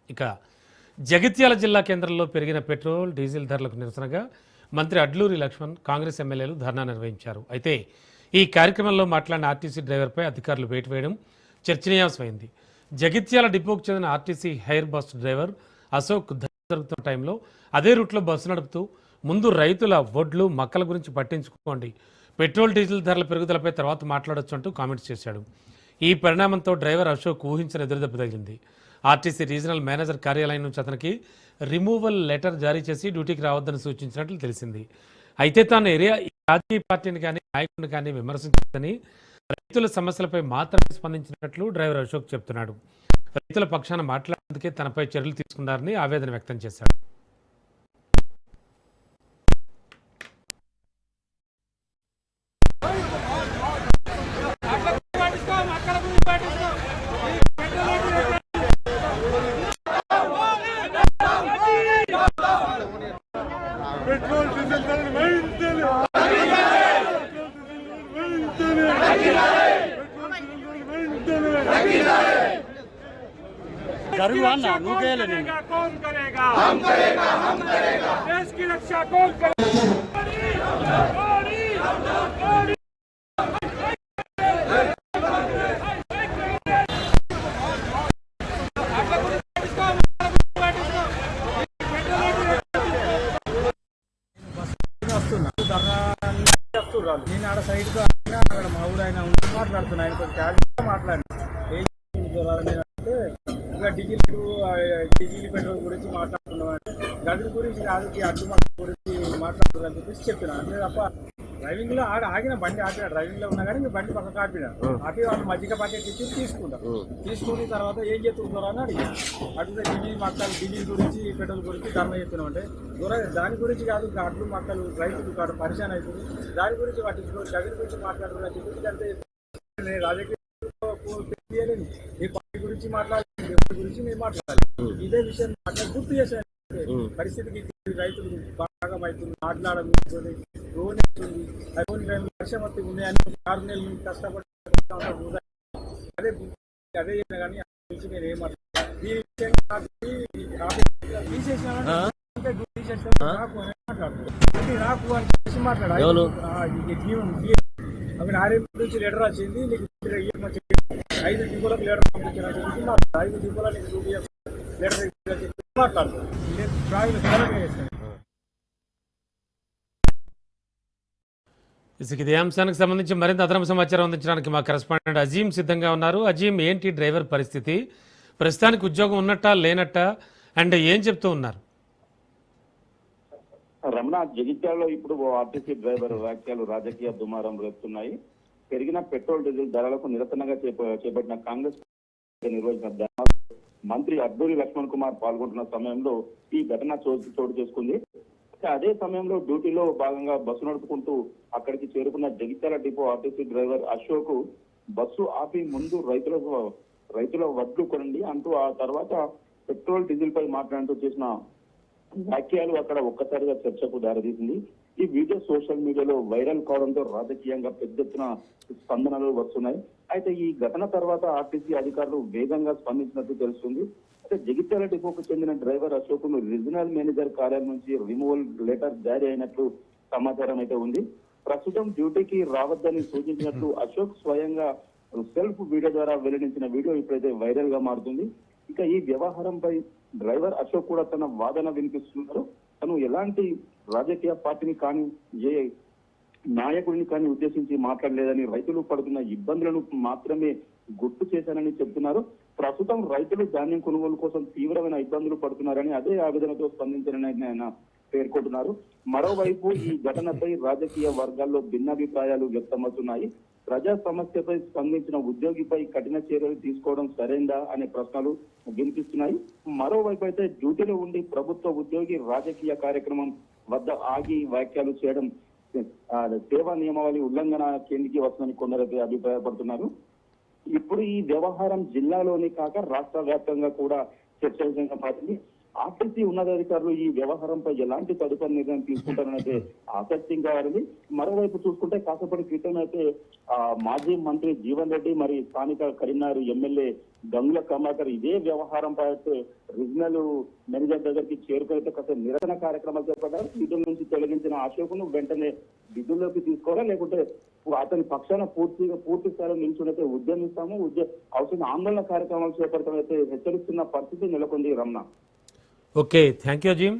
ఇక జగిత్యాల జిల్లా కేంద్రంలో పెరిగిన పెట్రోల్ డీజిల్ ధరలకు నిరసనగా మంత్రి అడ్లూరి లక్ష్మణ్ కాంగ్రెస్ ఎమ్మెల్యేలు ధర్నా నిర్వహించారు. అయితే ఈ కార్యక్రమంలో మాట్లాడిన ఆర్టీసీ డ్రైవర్పై అధికారులు వేటు వేయడం చర్చనీయాంశమైంది. జగిత్యాల డిపోకు చెందిన RTC hire bus driver Ashok జరుగుతున్న టైంలో అదే రూట్లో బస్సు నడుపుతూ ముందు రైతుల వడ్లు మక్కల గురించి పట్టించుకోండి, పెట్రోల్ డీజిల్ ధరల పెరుగుదలపై తర్వాత మాట్లాడొచ్చు అంటూ కామెంట్స్ చేశాడు. ఈ పరిణామంతో డ్రైవర్ అశోక్ ఊహించిన ఎదురుదెబ్బ తగిలింది. ఆర్టీసీ రీజనల్ మేనేజర్ కార్యాలయం నుంచి అతనికి రిమూవల్ లెటర్ జారీ చేసి డ్యూటీకి రావద్దని సూచించినట్లు తెలిసింది. అయితే తాను రాజకీయ పార్టీని కానీ నాయకుడిని కానీ విమర్శించదని, రైతుల సమస్యలపై మాత్రమే స్పందించినట్లు డ్రైవర్ అశోక్ చెప్తున్నాడు. రైతుల పక్షాన మాట్లాడేందుకే తనపై చర్యలు తీసుకున్నారని ఆవేదన వ్యక్తం చేశాడు. పెట్రోల్ డీజిల్ ధరలు వెంటనే गरुआना नुकेले नहीं कौन करेगा हम करेगा देश की रक्षा कौन करेगा నేను ఆడ సైడ్గా అయినా అక్కడ మా ఊరు ఆయన ఉండి మాట్లాడుతున్నా, ఆయన కొంచెం క్యాజువల్గా మాట్లాడినా అంటే ఇంకా డీజిల్ పెట్రోల్ గురించి మాట్లాడుతున్నాం అంటే గది గురించి రాజకీయ అడ్డుమట్ల గురించి మాట్లాడుతుందని చెప్పేసి చెప్పిన. అంతే తప్ప డ్రైవింగ్ లో ఆగిన బండి ఆపిన, డ్రైవింగ్ లో ఉన్నా కానీ మీ బండి పక్కకు ఆపిన, ఆపి వాళ్ళు మజ్జిగ ప్యాకెట్ ఇచ్చి తీసుకుని తర్వాత ఏం చేస్తున్నారు అని అడిగి అడిగితే డీజిల్ గురించి పెట్రోల్ గురించి ధర్మ చెప్తున్నాం అంటే దాని గురించి కాదు, ఇంకా అడ్లు మక్కలు రైతులు కాదు పరిశాన్ అవుతుంది, దాని గురించి పట్టించుకో జగన్ గురించి మాట్లాడుతున్నారు చెప్పేసి అంటే రాజకీయ మీ పార్టీ గురించి మాట్లాడాలి, దేవుడి గురించి మీరు మాట్లాడాలి. ఇదే విషయం గుర్తు చేశాను. పరిస్థితికి రైతులు బాగా అవుతుంది, మాట్లాడబోతుంది, లోన్ అవుతుంది, లోన్ వర్షం వస్తుంది ఉన్నాయని 6 నెలల నుంచి కష్టపడి అదే అదే కానీ గురించి నేను ఏం మాట్లాడాలి ఈ విషయం నాకు అని చేసి మాట్లాడాలి. అవి నారేపు నుంచి లెటర్ వచ్చింది, నీకు 5 డిపోలకు లెటర్ పంపించిన 5 డిపోల నీకు లెటర్ మాట్లాడుతుంది. ఇదే అంశానికి సంబంధించి మరింత అదనపు సమాచారం అందించడానికి మా కరెస్పాండెంట్ అజీం సిద్ధంగా ఉన్నారు. అజీం, ఏంటి డ్రైవర్ పరిస్థితి? ప్రస్తుతానికి ఉద్యోగం ఉన్నట్టా లేనట్టా, అండ్ ఏం చెప్తూ ఉన్నారు? రమణ, జగిత్యాలలో ఇప్పుడు ఆర్టీసీ డ్రైవర్ వ్యాఖ్యలు రాజకీయ దుమారం రేపుతున్నాయి. పెరిగిన పెట్రోల్ డీజిల్ ధరలకు నిరసనగా చేపట్టిన కాంగ్రెస్ నిర్వహించిన మంత్రి అడ్లూరి లక్ష్మణ్ కుమార్ పాల్గొంటున్న సమయంలో ఈ ఘటన చోటు చేసుకుంది. అదే సమయంలో డ్యూటీలో భాగంగా బస్సు నడుపుకుంటూ అక్కడికి చేరుకున్న Jagtial depot RTC driver Ashok bus ఆపి ముందు రైతుల వడ్లు కొనండి అంటూ ఆ తర్వాత పెట్రోల్ డీజిల్ పై మాట్లాడుతూ చేసిన వ్యాఖ్యలు అక్కడ ఒక్కసారిగా చర్చకు దారితీసింది. ఈ వీడియో సోషల్ మీడియాలో వైరల్ కావడంతో రాజకీయంగా పెద్ద ఎత్తున స్పందనలు వస్తున్నాయి. అయితే ఈ ఘటన తర్వాత ఆర్టీసీ అధికారులు వేగంగా స్పందించినట్టు తెలుస్తుంది. అయితే జగిత్యాల డిపోకు చెందిన డ్రైవర్ అశోక్ ను రీజనల్ మేనేజర్ కార్యాలయం నుంచి రిమూవల్ లెటర్ జారీ అయినట్లు సమాచారం అయితే ఉంది. ప్రస్తుతం డ్యూటీకి రావద్దని సూచించినట్లు అశోక్ స్వయంగా సెల్ఫ్ వీడియో ద్వారా వెల్లడించిన వీడియో ఇప్పుడైతే వైరల్ గా మారుతుంది. ఇక ఈ వ్యవహారంపై డ్రైవర్ అశోక్ కూడా తన వాదన వినిపిస్తున్నారు. తను ఎలాంటి రాజకీయ పార్టీని కానీ ఏ నాయకుడిని కానీ ఉద్దేశించి మాట్లాడలేదని, రైతులు పడుతున్న ఇబ్బందులను మాత్రమే గుర్తు చేశానని చెబుతున్నారు. ప్రస్తుతం రైతులు ధాన్యం కొనుగోలు కోసం తీవ్రమైన ఇబ్బందులు పడుతున్నారని, అదే ఆవేదనతో స్పందించారని ఆయన పేర్కొంటున్నారు. మరోవైపు ఈ ఘటనపై రాజకీయ వర్గాల్లో భిన్నాభిప్రాయాలు వ్యక్తమవుతున్నాయి. ప్రజా సమస్యపై స్పందించిన ఉద్యోగిపై కఠిన చర్యలు తీసుకోవడం సరైందా అనే ప్రశ్నలు వినిపిస్తున్నాయి. మరోవైపు అయితే డ్యూటీలో ఉండి ప్రభుత్వ ఉద్యోగి రాజకీయ కార్యక్రమం వద్ద ఆగి వ్యాఖ్యలు చేయడం సేవా నియమావళి ఉల్లంఘన కిందికి వస్తుందని కొందరైతే అభిప్రాయపడుతున్నారు. ఇప్పుడు ఈ వ్యవహారం జిల్లాలోని కాక రాష్ట్ర వ్యాప్తంగా కూడా చర్చనీయాంశంగా మారింది. ఆర్టీసీ ఉన్నతాధికారులు ఈ వ్యవహారంపై ఎలాంటి తదుపరి నిర్ణయం తీసుకుంటారని అయితే ఆసక్తిగా ఉంది. మరోవైపు చూసుకుంటే కాసేపటి క్రితం అయితే మాజీ మంత్రి జీవన్ రెడ్డి మరి స్థానిక కరీంనగర్ ఎమ్మెల్యే గంగుల కమలాకర్ ఇదే వ్యవహారంపై అయితే రీజనల్ మేనేజర్ దగ్గరికి చేరుకైతే కాస్త నిరసన కార్యక్రమాలు చేపట్టారు. విధుల నుంచి తొలగించిన అశోక్ను వెంటనే విధుల్లోకి తీసుకోవాలా, లేకుంటే అతని పక్షాన పూర్తి స్థాయిలో నిల్చునైతే ఉద్యమిస్తాము, అవసరం ఆందోళన కార్యక్రమాలు చేపడతామైతే హెచ్చరిస్తున్న పరిస్థితి నెలకొంది. Ramana. Okay, thank you Azeem.